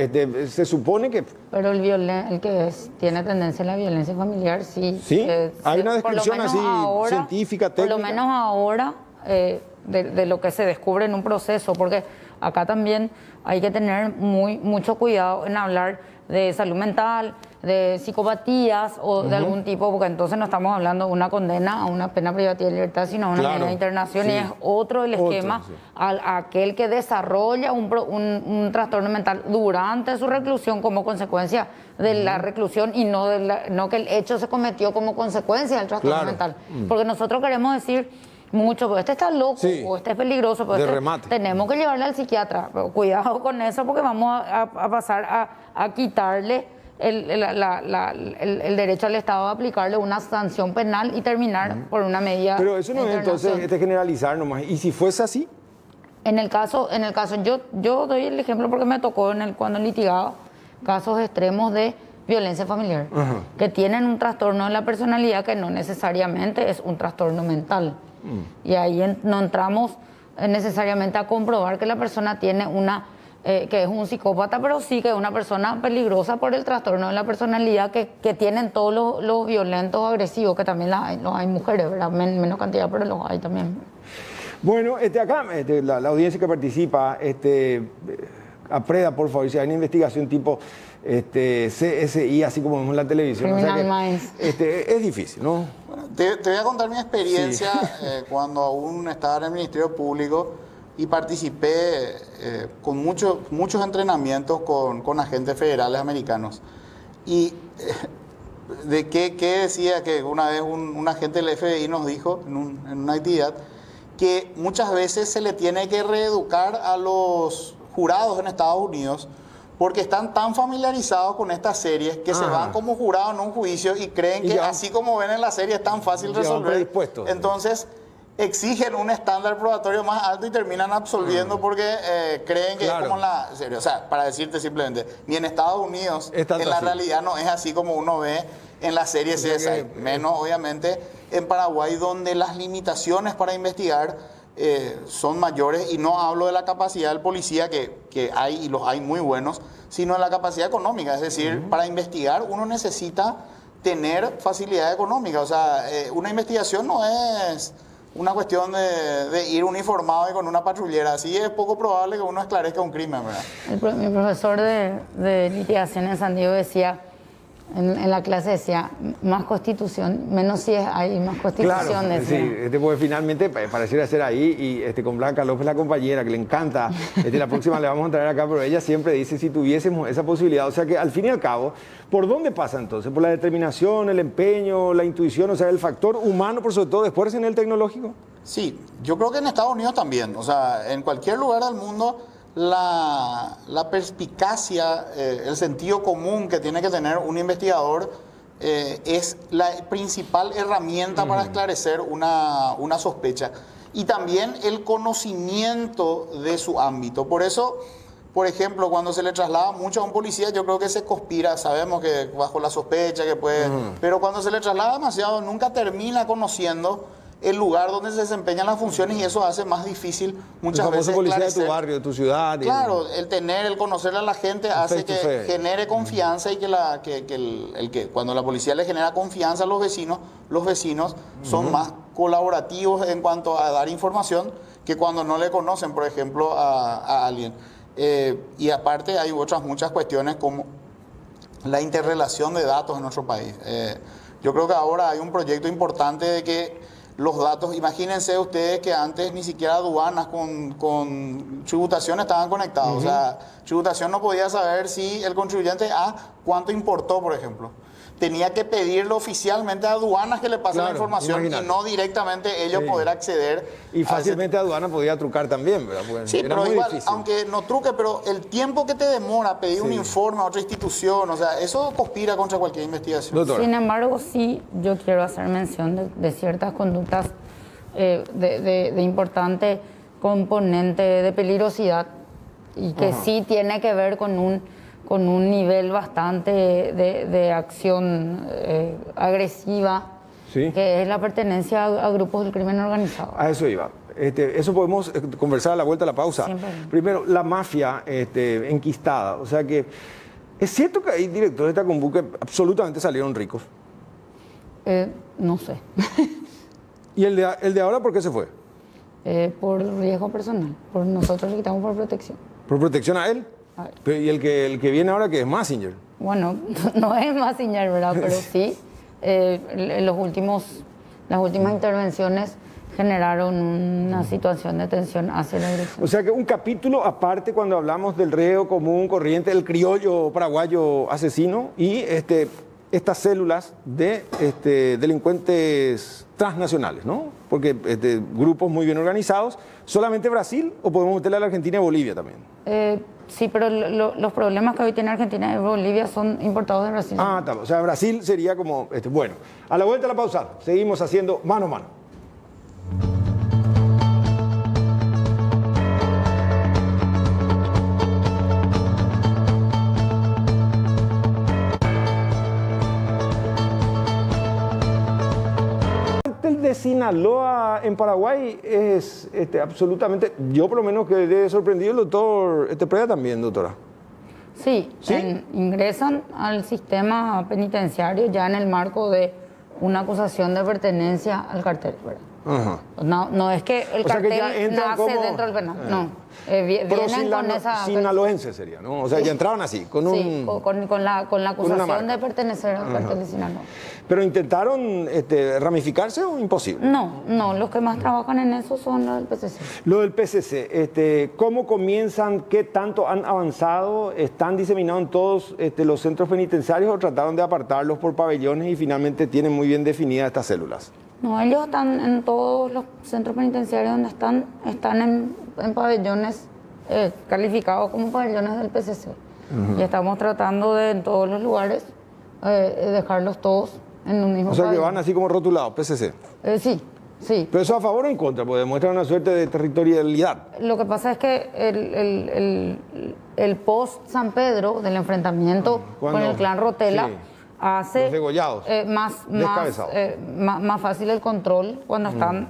se supone que... Pero el que tiene tendencia a la violencia familiar, sí. Sí, hay una por lo descripción menos así, ahora, científica, técnica. Por lo menos ahora, de lo que se descubre en un proceso, porque acá también hay que tener mucho cuidado en hablar de salud mental, de psicopatías o de algún tipo, porque entonces no estamos hablando de una condena a una pena privativa de libertad, sino a una Claro, medida de internación, sí. y es otro el esquema sí. a aquel que desarrolla un trastorno mental durante su reclusión como consecuencia de la reclusión y no que el hecho se cometió como consecuencia del trastorno Claro. mental. Porque nosotros queremos decir mucho, pues este está loco, Sí. o este es peligroso, pues De remate. tenemos que llevarle al psiquiatra. Pero cuidado con eso, porque vamos a pasar a quitarle el derecho al Estado a aplicarle una sanción penal y terminar por una medida Pero eso no de es entonces internación. generalizar nomás. ¿Y si fuese así? En el caso, yo doy el ejemplo porque me tocó cuando litigaba casos extremos de violencia familiar, que tienen un trastorno de la personalidad que no necesariamente es un trastorno mental. Y ahí no entramos necesariamente a comprobar que la persona tiene que es un psicópata, pero sí que es una persona peligrosa por el trastorno de la personalidad que tienen todos los violentos agresivos, que también los hay mujeres, ¿verdad? Menos cantidad, pero los hay también. Bueno, acá la audiencia que participa, apreda, por favor, si hay una investigación tipo CSI, así como vemos en la televisión. Criminal Minds. Es difícil, ¿no? Bueno, te voy a contar mi experiencia cuando aún estaba en el Ministerio Público y participé con muchos entrenamientos con agentes federales americanos. Y de qué decía que una vez un agente del FBI nos dijo en una actividad que muchas veces se le tiene que reeducar a los jurados en Estados Unidos porque están tan familiarizados con estas series que se van como jurados en un juicio y creen que así como ven en la serie es tan fácil resolver. Entonces exigen un estándar probatorio más alto y terminan absolviendo porque creen que es como en la serie. O sea, para decirte simplemente, ni en Estados Unidos en la realidad no es así como uno ve en la serie CSI. Menos obviamente en Paraguay, donde las limitaciones para investigar son mayores, y no hablo de la capacidad del policía, que hay y los hay muy buenos, sino de la capacidad económica. Es decir, para investigar uno necesita tener facilidad económica. O sea, una investigación no es una cuestión de ir uniformado y con una patrullera. Así es poco probable que uno esclarezca un crimen, ¿verdad? Mi profesor de litigación en San Diego decía, en la clase decía, más constitución, menos si hay más constitución. Claro, decía. sí, pues finalmente pareciera ser ahí, y con Blanca López, la compañera, que le encanta, la próxima le vamos a traer acá, pero ella siempre dice, si tuviésemos esa posibilidad, o sea que al fin y al cabo, ¿por dónde pasa entonces? ¿Por la determinación, el empeño, la intuición, o sea, el factor humano, por sobre todo, después en el tecnológico? Sí, yo creo que en Estados Unidos también, o sea, en cualquier lugar del mundo, la perspicacia, el sentido común que tiene que tener un investigador es la principal herramienta para esclarecer una sospecha. Y también el conocimiento de su ámbito. Por eso, por ejemplo, cuando se le traslada mucho a un policía, yo creo que se conspira, sabemos que bajo la sospecha que puede... Pero cuando se le traslada demasiado, nunca termina conociendo el lugar donde se desempeñan las funciones, y eso hace más difícil muchas veces policía esclarecer. de tu barrio, de tu ciudad. Claro, el conocer a la gente hace que genere confianza, y que cuando la policía le genera confianza a los vecinos son más colaborativos en cuanto a dar información que cuando no le conocen, por ejemplo, a alguien. Y aparte hay otras muchas cuestiones como la interrelación de datos en nuestro país. Yo creo que ahora hay un proyecto importante de que los datos, imagínense ustedes que antes ni siquiera aduanas con tributación estaban conectados. O sea, tributación no podía saber si el contribuyente A cuánto importó, por ejemplo. tenía que pedirlo oficialmente a aduanas que le pasen la Claro, información imagínate. y no directamente ellos Sí. poder acceder. Y a ese- fácilmente aduana podía trucar también, ¿verdad? Porque Sí, era pero muy igual, difícil. aunque no truque, pero el tiempo que te demora pedir un Sí. informe a otra institución, o sea, eso conspira contra cualquier investigación. Doctora. Sin embargo, sí, yo quiero hacer mención de ciertas conductas de importante componente de peligrosidad y que sí tiene que ver con un nivel bastante de acción agresiva, Sí. que es la pertenencia a grupos del crimen organizado. A eso iba. Eso podemos conversar a la vuelta de la pausa. Siempre. Primero, la mafia enquistada. O sea que, ¿es cierto que hay directores de Tacumbú que absolutamente salieron ricos? No sé, ¿Y el de ahora por qué se fue? por riesgo personal, por nosotros le quitamos por protección. ¿Por protección a él? A ver. ¿Y el que viene ahora que es Massinger? Bueno, no es más señal, ¿verdad? Pero sí, las últimas intervenciones generaron una situación de tensión hacia la dirección. O sea que un capítulo aparte cuando hablamos del reo común, corriente, el criollo paraguayo asesino y estas células de delincuentes transnacionales, ¿no? Porque grupos muy bien organizados, ¿solamente Brasil o podemos meterle a la Argentina y Bolivia también? Sí, pero los problemas que hoy tiene Argentina y Bolivia son importados de Brasil. Ah, está. O sea, Brasil sería como, bueno, a la vuelta de la pausa, seguimos haciendo mano a mano. El de Sinaloa en Paraguay es absolutamente, yo por lo menos quedé sorprendido, el doctor Preda también, doctora. Sí, ¿Sí? ingresan al sistema penitenciario ya en el marco de una acusación de pertenencia al cartel, ¿verdad? Ajá. No es que el O sea que cartel ya entran nace como- dentro del penal, no. Vienen con esa... sinaloense sería, ¿no? O sea, ya entraban así, con un... Sí, con la acusación marca. de pertenecer al cartel de Sinaloa. Pero intentaron ramificarse o imposible. No, los que más trabajan en eso son los del PCC. Lo del PCC, ¿cómo comienzan? ¿Qué tanto han avanzado? ¿Están diseminados en todos los centros penitenciarios o trataron de apartarlos por pabellones y finalmente tienen muy bien definidas estas células? No, ellos están en todos los centros penitenciarios donde están en pabellones calificados como pabellones del PCC. Y estamos tratando de en todos los lugares dejarlos todos en un mismo O sea que pabellón. van así como rotulados, PCC. Sí. Pero eso a favor o en contra, porque demuestra una suerte de territorialidad. Lo que pasa es que el post San Pedro del enfrentamiento ¿Cuándo? con el clan Rotela Sí. hace Los degollados, descabezados. más fácil el control cuando están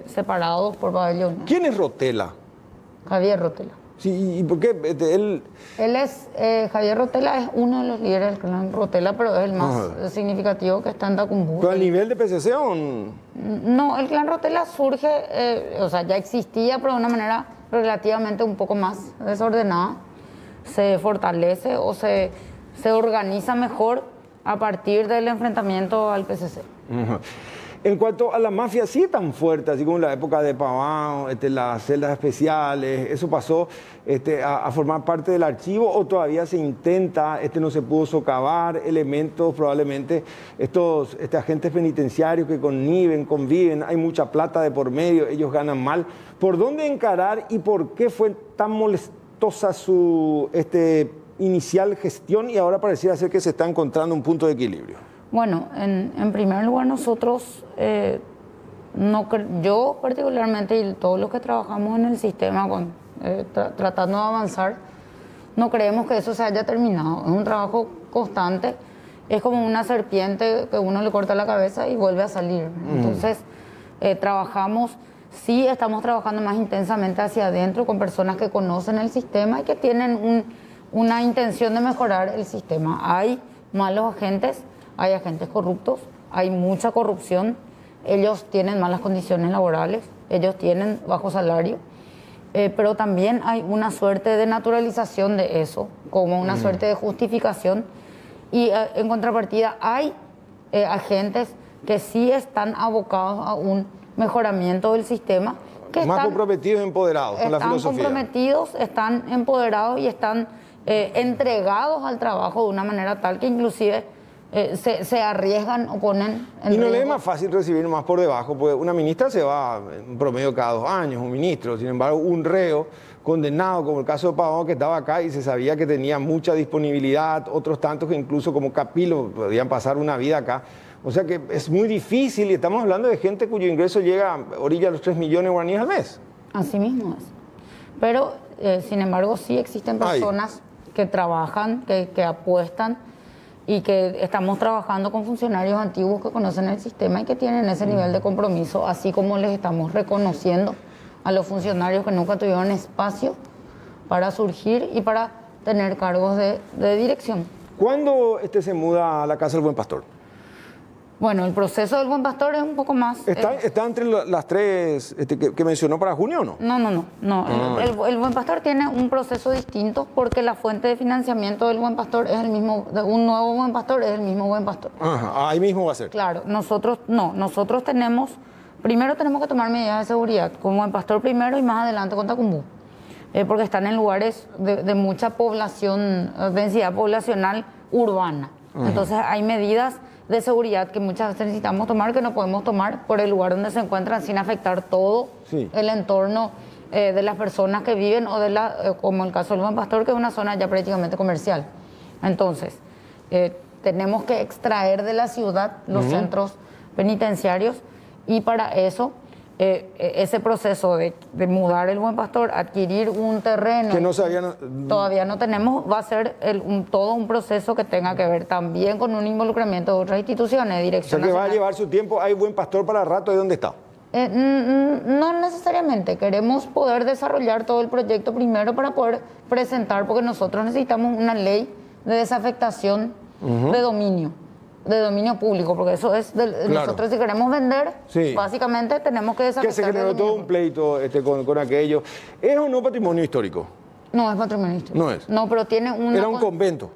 separados por pabellones. ¿Quién es Rotela? Javier Rotela. Sí, ¿y por qué? Javier Rotela es uno de los líderes del clan Rotela, pero es el más Ajá. significativo que está en Tacumbú. ¿Pero al nivel de PCC o No, el clan Rotela surge, o sea, ya existía, pero de una manera relativamente un poco más desordenada. Se fortalece o se organiza mejor a partir del enfrentamiento al PCC. Ajá. En cuanto a la mafia, sí es tan fuerte, así como en la época de Paván, las celdas especiales, ¿eso pasó a formar parte del archivo o todavía se intenta, no se pudo socavar elementos, probablemente estos agentes penitenciarios que conviven, hay mucha plata de por medio, ellos ganan mal? ¿Por dónde encarar y por qué fue tan molestosa su inicial gestión y ahora pareciera ser que se está encontrando un punto de equilibrio? Bueno, en primer lugar nosotros, yo particularmente y todos los que trabajamos en el sistema tratando de avanzar, no creemos que eso se haya terminado. Es un trabajo constante, es como una serpiente que uno le corta la cabeza y vuelve a salir. Entonces, estamos trabajando más intensamente hacia adentro con personas que conocen el sistema y que tienen una intención de mejorar el sistema. Hay malos agentes, hay agentes corruptos, hay mucha corrupción, ellos tienen malas condiciones laborales, ellos tienen bajo salario, pero también hay una suerte de naturalización de eso, como una suerte de justificación, y en contrapartida hay agentes que sí están abocados a un mejoramiento del sistema, que Más están comprometidos y empoderados con la filosofía. Están comprometidos, están empoderados y están entregados al trabajo de una manera tal que inclusive se arriesgan o ponen en Y no le es riesgo. más fácil recibir más por debajo, porque una ministra se va en promedio cada 2 años, un ministro. Sin embargo, un reo condenado, como el caso de Pavón, que estaba acá y se sabía que tenía mucha disponibilidad, otros tantos que incluso como Capilo podían pasar una vida acá. O sea que es muy difícil y estamos hablando de gente cuyo ingreso llega a orilla de los 3 millones de guaraníes al mes. Así mismo es. Pero, sin embargo, sí existen personas que trabajan, que apuestan y que estamos trabajando con funcionarios antiguos que conocen el sistema y que tienen ese nivel de compromiso, así como les estamos reconociendo a los funcionarios que nunca tuvieron espacio para surgir y para tener cargos de dirección. ¿Cuándo se muda a la Casa del Buen Pastor? Bueno, el proceso del Buen Pastor es un poco más... ¿Está entre las 3 que mencionó para junio o no? No. El Buen Pastor tiene un proceso distinto porque la fuente de financiamiento del Buen Pastor es el mismo, de un nuevo Buen Pastor es el mismo Buen Pastor. Ajá, ahí mismo va a ser. Claro, nosotros primero tenemos que tomar medidas de seguridad, con Buen Pastor primero y más adelante con Tacumbú, porque están en lugares de mucha población, densidad poblacional urbana. Entonces hay medidas de seguridad que muchas veces necesitamos tomar que no podemos tomar por el lugar donde se encuentran sin afectar todo el entorno de las personas que viven o como el caso del Buen Pastor, que es una zona ya prácticamente comercial. Entonces, tenemos que extraer de la ciudad los centros penitenciarios y para eso ese proceso de mudar el Buen Pastor, adquirir un terreno que no sabían, todavía no tenemos, va a ser todo un proceso que tenga que ver también con un involucramiento de otras instituciones, Dirección o sea que Nacional. va a llevar su tiempo. ¿Hay Buen Pastor para rato? ¿De dónde está? No necesariamente, queremos poder desarrollar todo el proyecto primero para poder presentar, porque nosotros necesitamos una ley de desafectación de dominio público, porque eso es, nosotros si queremos vender, básicamente tenemos que desafectar. Que se generó todo un pleito con aquello. ¿Es o no patrimonio histórico? No, es patrimonio histórico. No es. No, pero tiene una... Era un convento.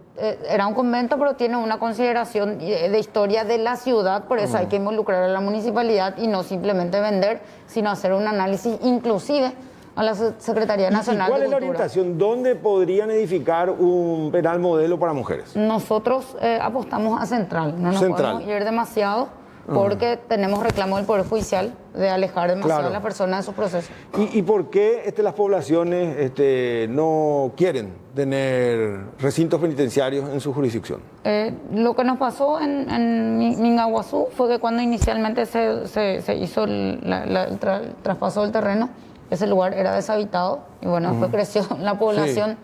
Era un convento, pero tiene una consideración de historia de la ciudad, por eso hay que involucrar a la municipalidad y no simplemente vender, sino hacer un análisis inclusive a la Secretaría Nacional de Cultura. ¿Y cuál es la orientación? ¿Dónde podrían edificar un penal modelo para mujeres? Nosotros apostamos a Central, no nos podemos ir demasiado porque tenemos reclamo del Poder Judicial de alejar demasiado a las personas de sus procesos. ¿Y por qué las poblaciones no quieren tener recintos penitenciarios en su jurisdicción? Lo que nos pasó en Mingaguazú fue que cuando inicialmente se hizo el traspaso del terreno, ese lugar era deshabitado y bueno, después creció la población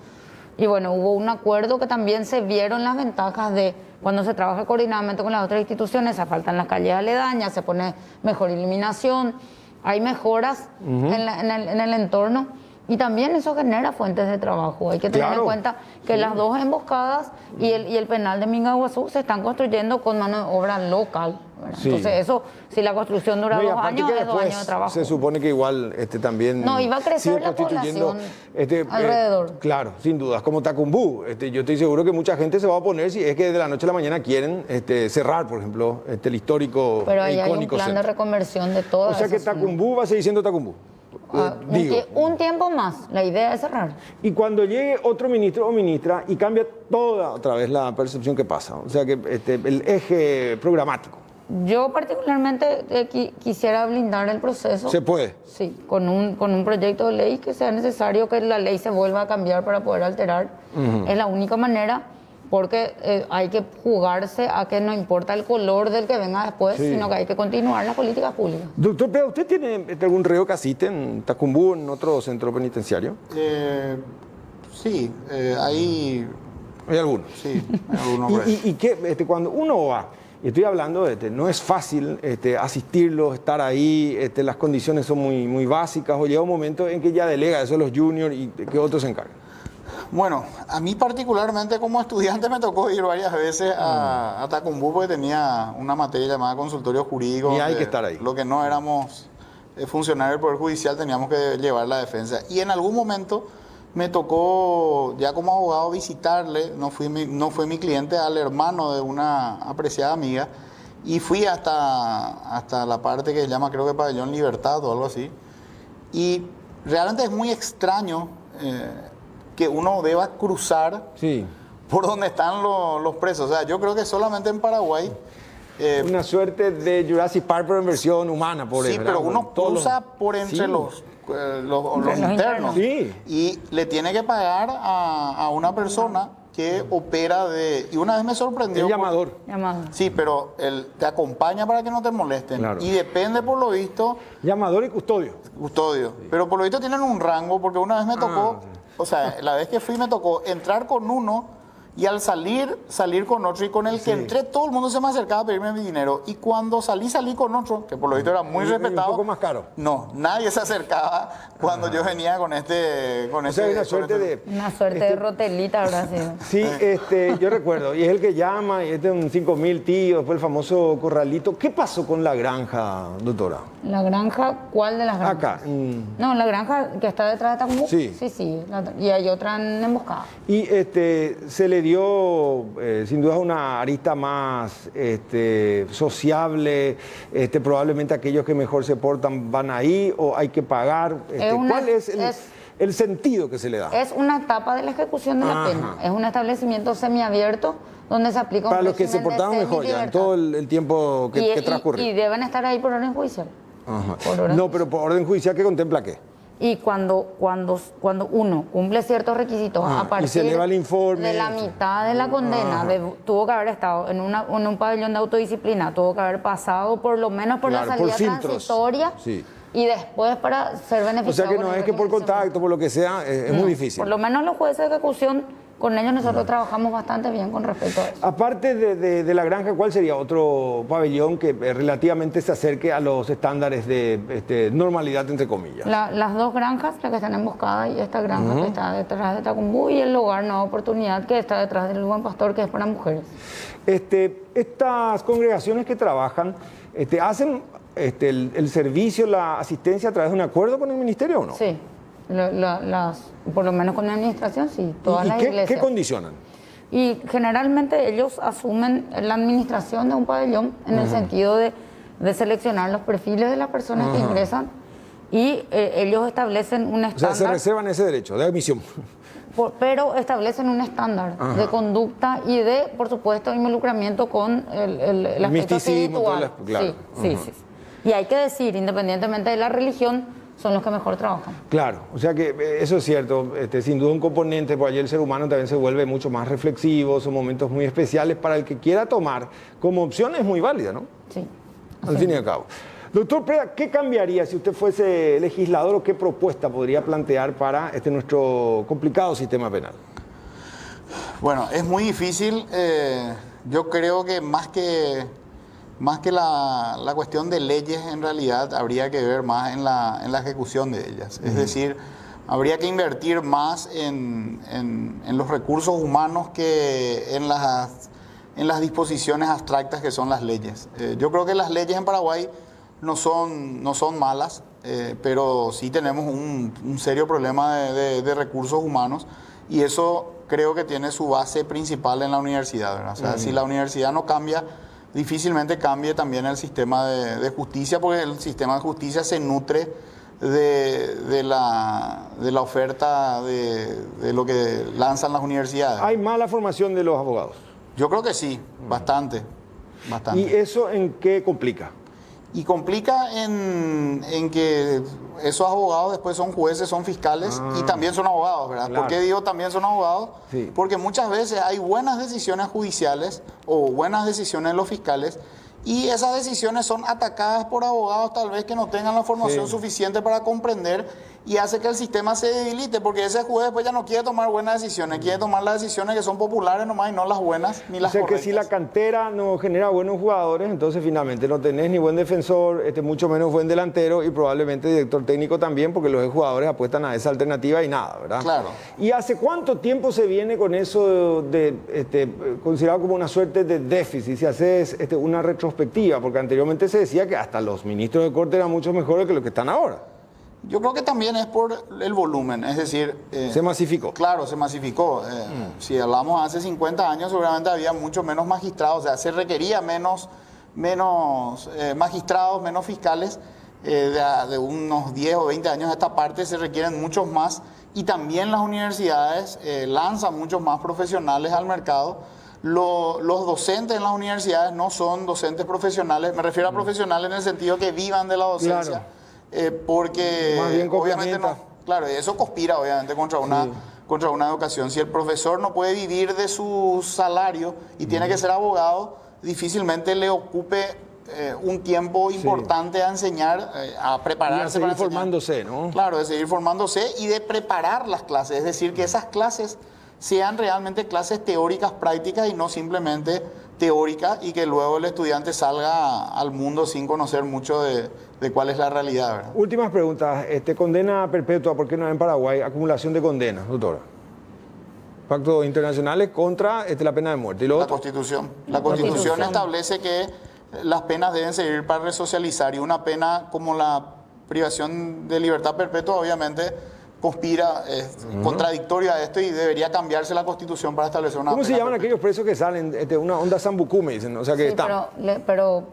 y bueno, hubo un acuerdo que también se vieron las ventajas de cuando se trabaja coordinadamente con las otras instituciones, se asfaltan las calles aledañas, se pone mejor iluminación, hay mejoras en el entorno y también eso genera fuentes de trabajo. Hay que tener en cuenta que las dos emboscadas y el penal de Mingaguazú se están construyendo con mano de obra local. Entonces eso, si la construcción dura 2 años, es 2 años de trabajo. Se supone que igual también... No, iba a crecer la población alrededor. Claro, sin dudas, como Tacumbú. Yo estoy seguro que mucha gente se va a oponer si es que de la noche a la mañana quieren cerrar, por ejemplo, el histórico pero ahí icónico hay un plan centro de reconversión de todas. O sea que Tacumbú va a seguir siendo Tacumbú. Un tiempo más, la idea es cerrar. Y cuando llegue otro ministro o ministra y cambia toda otra vez la percepción que pasa, o sea que el eje programático. Yo particularmente quisiera blindar el proceso. ¿Se puede? Sí, con un proyecto de ley que sea necesario que la ley se vuelva a cambiar para poder alterar. Es la única manera, porque hay que jugarse a que no importa el color del que venga después, sino que hay que continuar las políticas públicas. Doctor Pea, ¿usted tiene algún reo que asiste en Tacumbú o en otro centro penitenciario? Sí, hay algunos. Sí, hay algunos. ¿Y qué, cuando uno va, y estoy hablando no es fácil asistirlos, estar ahí, las condiciones son muy básicas, o llega un momento en que ya delega eso a los juniors y que otros se encargan? Bueno, a mí particularmente como estudiante me tocó ir varias veces a Tacumbú porque tenía una materia llamada consultorio jurídico. Y hay que estar ahí. Lo que no éramos funcionarios del Poder Judicial teníamos que llevar la defensa. Y en algún momento me tocó ya como abogado visitarle, no fue mi cliente, al hermano de una apreciada amiga y fui hasta la parte que se llama creo que Pabellón Libertad o algo así. Y realmente es muy extraño que uno deba cruzar por donde están los presos. O sea, yo creo que solamente en Paraguay... una suerte de Jurassic Park, pero en versión humana, por sí, eso. pero uno cruza por entre sí. los internos. internos. Sí. Y le tiene que pagar a una persona que opera de... Y una vez me sorprendió... El llamador. Llamado. Sí, pero él te acompaña para que no te molesten. Claro. Y depende, por lo visto, Llamador y custodio. custodio. Pero por lo visto tienen un rango, porque una vez me tocó... O sea, la vez que fui me tocó entrar con uno y al salir con otro. Y con el que entré, todo el mundo se me acercaba a pedirme mi dinero. Y cuando salí con otro, que por lo visto era muy respetado. Un poco más caro. No, nadie se acercaba cuando yo venía con este... O sea, hay una suerte de... Una suerte de rotelita habrá sido. Sí, yo recuerdo, y es el que llama, y este es un 5.000 tíos, después el famoso corralito. ¿Qué pasó con la granja, doctora? ¿La granja? ¿Cuál de las granjas? Acá. No, la granja que está detrás de Tacumú. Sí. Sí. Y hay otra en Emboscada. Y se le dio, sin duda, una arista más sociable. Probablemente aquellos que mejor se portan van ahí, o hay que pagar. ¿Cuál es el sentido que se le da? Es una etapa de la ejecución de la pena. Es un establecimiento semiabierto donde se aplica un Para los que se régimen de portaron mejor, ya, en todo el tiempo que transcurre. Y deben estar ahí por orden judicial. Ajá. No, pero por orden judicial, ¿qué contempla qué? Y cuando uno cumple ciertos requisitos, a partir y se eleva el informe. de la mitad de la condena, tuvo que haber estado en un pabellón de autodisciplina, tuvo que haber pasado por lo menos por Claro, la por salida filtros. transitoria, Sí. y después para ser O beneficiado. sea que con no el es que por régimen contacto, por lo que sea, es muy difícil. Por lo menos los jueces de ejecución, con ellos nosotros trabajamos bastante bien con respecto a eso. Aparte de la granja, ¿cuál sería otro pabellón que relativamente se acerque a los estándares de normalidad, entre comillas? Las dos granjas, la que están emboscadas, y esta granja que está detrás de Tacumbú, y el lugar Nueva Oportunidad que está detrás del Buen Pastor, que es para mujeres. Estas congregaciones que trabajan, ¿hacen el servicio, la asistencia a través de un acuerdo con el ministerio o no? Sí, por lo menos con la administración, sí, todas ¿Y las qué iglesias. condicionan? Y generalmente ellos asumen la administración de un pabellón en el sentido de seleccionar los perfiles de las personas que ingresan, y ellos establecen un O sea, estándar. se reservan ese derecho de admisión. Pero establecen un estándar de conducta y de, por supuesto, involucramiento con el aspecto misticismo, espiritual. claro. Sí. Y hay que decir, independientemente de la religión, son los que mejor trabajan. Claro, o sea que eso es cierto, sin duda un componente, por allí el ser humano también se vuelve mucho más reflexivo, son momentos muy especiales para el que quiera tomar como opción, es muy válida, ¿no? Sí. Al fin y al cabo. Doctor Preda, ¿qué cambiaría si usted fuese legislador, o qué propuesta podría plantear para nuestro complicado sistema penal? Bueno, es muy difícil. Yo creo que más que la cuestión de leyes, en realidad habría que ver más en la ejecución de ellas. Es decir, habría que invertir más en los recursos humanos que en las disposiciones abstractas que son las leyes. Yo creo que las leyes en Paraguay no son malas, pero sí tenemos un serio problema de recursos humanos, y eso creo que tiene su base principal en la universidad, ¿verdad? O sea, si la universidad no cambia, difícilmente cambie también el sistema de justicia, porque el sistema de justicia se nutre de la oferta de lo que lanzan las universidades. ¿Hay mala formación de los abogados? Yo creo que sí, bastante. ¿Y eso en qué complica? Y complica en que esos abogados después son jueces, son fiscales y también son abogados, ¿verdad? Claro. ¿Por qué digo también son abogados? Sí. Porque muchas veces hay buenas decisiones judiciales o buenas decisiones de los fiscales, y esas decisiones son atacadas por abogados tal vez que no tengan la formación suficiente para comprender, y hace que el sistema se debilite, porque ese juez después ya no quiere tomar buenas decisiones, quiere tomar las decisiones que son populares nomás y no las buenas ni las O sea correctas. que si la cantera no genera buenos jugadores, entonces finalmente no tenés ni buen defensor, mucho menos buen delantero, y probablemente director técnico también, porque los jugadores apuestan a esa alternativa y nada, ¿verdad? Claro. ¿Y hace cuánto tiempo se viene con eso considerado como una suerte de déficit? Si haces una retrospectiva, porque anteriormente se decía que hasta los ministros de corte eran mucho mejores que los que están ahora. Yo creo que también es por el volumen, es decir... Se masificó. Claro, se masificó. Si hablamos hace 50 años, seguramente había mucho menos magistrados, o sea, se requería menos magistrados, menos fiscales, de unos 10 o 20 años a esta parte se requieren muchos más, y también las universidades lanzan muchos más profesionales al mercado. Los docentes en las universidades no son docentes profesionales, me refiero a profesionales en el sentido que vivan de la docencia, porque más bien obviamente no, claro, eso conspira obviamente contra una educación. Si el profesor no puede vivir de su salario y tiene que ser abogado, difícilmente le ocupe un tiempo importante a enseñar, a prepararse y a seguir para enseñar. formándose, ¿no? Claro, de seguir formándose y de preparar las clases, es decir, que esas clases sean realmente clases teóricas, prácticas y no simplemente teóricas, y que luego el estudiante salga al mundo sin conocer mucho de cuál es la realidad, ¿verdad? Últimas preguntas. Condena perpetua, ¿por qué no en Paraguay? Acumulación de condenas, doctora. Pactos internacionales contra la pena de muerte. ¿Y lo otro? Constitución. La Constitución establece que las penas deben servir para resocializar, y una pena como la privación de libertad perpetua obviamente conspira, es contradictoria a esto, y debería cambiarse la Constitución para establecer una ¿Cómo pena se llaman perpetua. aquellos presos que salen? Una onda sambucú, me dicen. O sea que Sí, está. pero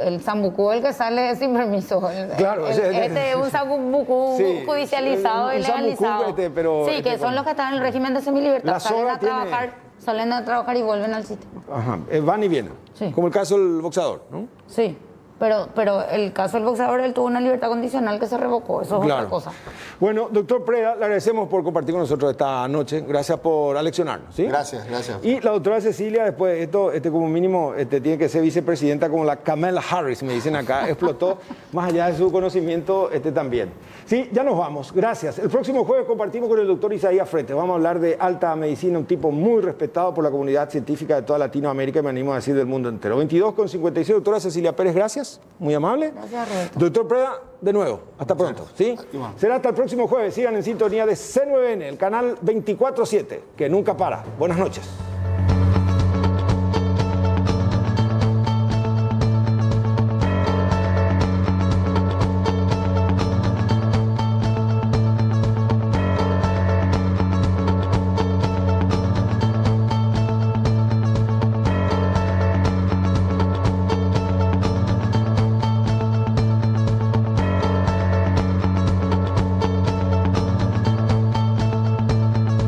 el sambucú, el que sale sin permiso. Claro, Este es un sambucú sí, judicializado y un sambucú, legalizado. pero, sí, que son los que están en el régimen de semilibertad. La Salen soga a trabajar y vuelven al sistema. Ajá, van y vienen. Sí. Como el caso del boxeador, ¿no? Sí, pero el caso del boxeador, él tuvo una libertad condicional que se revocó. Eso es Claro. otra cosa. Bueno, doctor Preda, le agradecemos por compartir con nosotros esta noche. Gracias por aleccionarnos, ¿sí? Gracias. Y la doctora Cecilia, después esto, como mínimo, tiene que ser vicepresidenta como la Kamala Harris, me dicen acá, explotó más allá de su conocimiento también. Sí, ya nos vamos. Gracias. El próximo jueves compartimos con el doctor Isaías Frete. Vamos a hablar de alta medicina, un tipo muy respetado por la comunidad científica de toda Latinoamérica y me animo a decir del mundo entero. 22:56, doctora Cecilia Pérez, gracias. Muy amable. Gracias, Roberto. Doctor Preda, de nuevo, hasta pronto. ¿Sí? Será hasta el próximo jueves. Sigan en sintonía de C9N, el canal 24/7, que nunca para. Buenas noches.